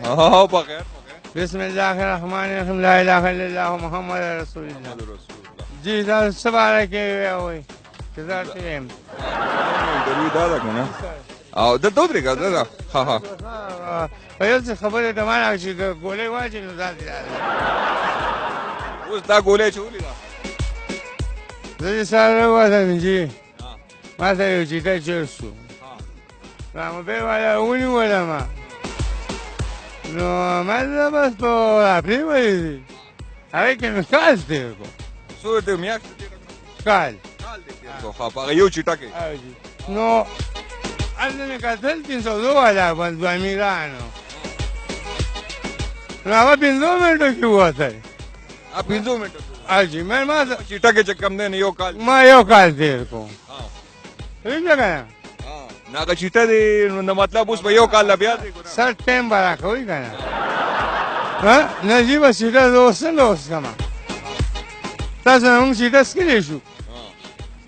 हाँ बगैर बिस्मिल्लाहिर्रहमानिर्रहीम ला इलाहा इल्लल्लाह मुहम्मद रसूलुल्लाह जी da sabara ke hoy किधर से हम इंटरव्यू दादा को ना आओ द दो तरीका दादा हाँ हाँ पहले से खबर है तुम्हारा कि गोले वाचे नो दादी उस दा गोले छोली दा जी सारे वाला जी माता यो जीता चर्सु राम पे वाला उनी वाला मा no más más por la prima a ver que me caste súbete mi acto cal para yo chitaque no andan en cartel tin sodola cuando a Milano no va pindomento que vuota a pindomento allí me más chitaque chakam de yo cal ma yo calte को ठीक है नागा चीता दे न मतलब उस भयो काल लबिया दे सर टाइम बड़ा कोई करना हाँ नजीब सीधा दोस्त कमा ताज़ हम सीधा स्किले शू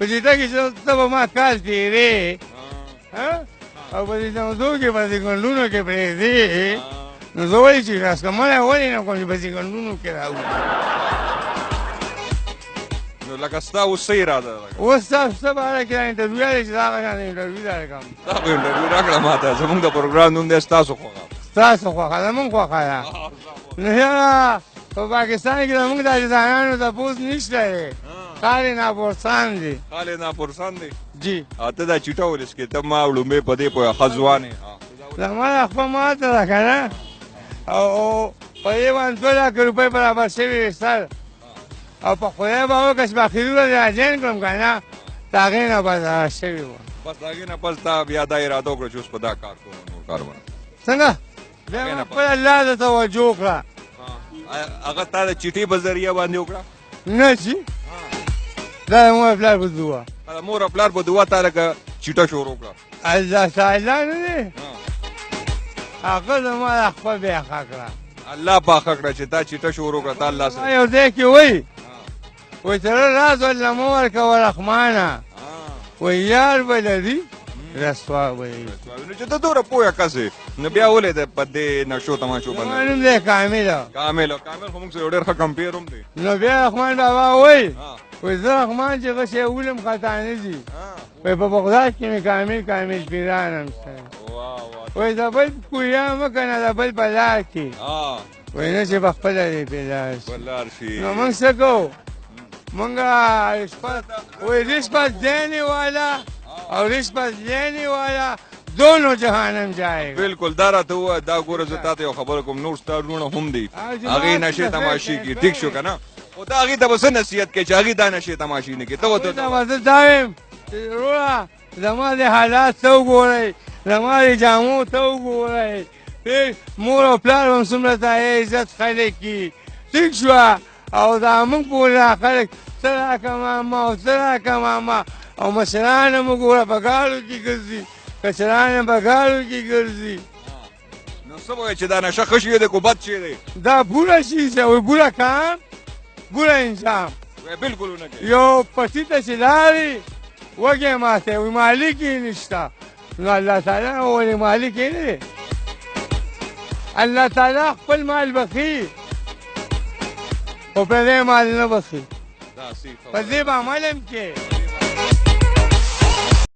बजीता की जो तब हम काल तेरे हाँ अब बजीता हम दो के बाद इकन लूनो के प्रेदे न दो वाली चीज़ रास्ता मरा वाली ना कौन सी बजीता लूनो के राहु लगा स्टा उससे ही रहा था वो सब आ रहा क्या इंटरव्यू आ रहा है ज़्यादा क्या इंटरव्यू आ रहा है सब इंटरव्यू रख रहा माता समझ का प्रोग्राम दूँगे स्टा खोखा लमन खोखा या नहीं यार तो पाकिस्तान की लमन दादी जाना तो पूछ नहीं है काले ना पुरसान दे जी आते दा चिटा और इसके तब माँ उड़ूमे पदे पर खजवाने हमारा अखबार मारता रखा ना और पहले 2 लाख रुपए बराबर से भी सर او په خدای باور کس باخیرو راځین کوم کنه تاغه نه بس شوی و بس تاغه نه پس تا بیا دا اراده وکړو چې اوس په دا کار کوو کارونه څنګه دا په الله ته توجه کړه هغه تا د چټي په ذریعہ باندې وکړه نه شي دا مو خپل په دعا مور خپل په دعا تا لکه چټه شروع کړه الله تعالی نه هغه ما خپل بیا خاکړه الله پاک کړه چې تا چټه شروع کړه تا الله سره یو دې کې وای وترى راز ولا مورك ولا خمانه ويار بلدي رسوا وي نو چې ته دوره پوهه کسې نو بیا ولې د پدې نشو تماشو باندې نو دې کامل خو موږ سره ډېر ښه کمپیر هم دی نو بیا رحمان بابا وای زه رحمان چې غشې ولم خطا نه دي په بغداد کې مې کامل پیران هم شته وای دا بل کویا مکنه دا بل بلار کې وای نه چې بخپل دې پیدار شي نو موږ څه کوو منگا رشوت دینے والا اور رشوت لینے والا दोनों जहानम जाएगा बिल्कुल दारा तो हुआ दा गोर जताते हो खबर को नूर स्टार रूना हम दी आगे नशे तमाशी की ठीक शो का ना वो दा आगे तब से नसीहत के जागी दा नशे तमाशी ने के तो दावे रोला हमारे हालात तो गोरे हमारे जामो तो गोरे फिर मोर प्लान हम सुनता है इज्जत खले की ठीक शो او دا موږ پورا خلک سره کماما او مشران موږ ګوره په ګاړو کې ګرځي کشران په ګاړو کې ګرځي نو څه وایي چې دا نشه ښه شی دی که بد شی دی دا بوره شي چې وایي بوره کام بوره انجام بالکل ونه کوي یو پټي ته چې لارې وږی ماته وایي مالک یې نشته نو الله تعالی ولې مالک یې نه دی الله تعالی خپل مال بخي o pe de mal no basi. Da, sí. Pues de ba malem ke.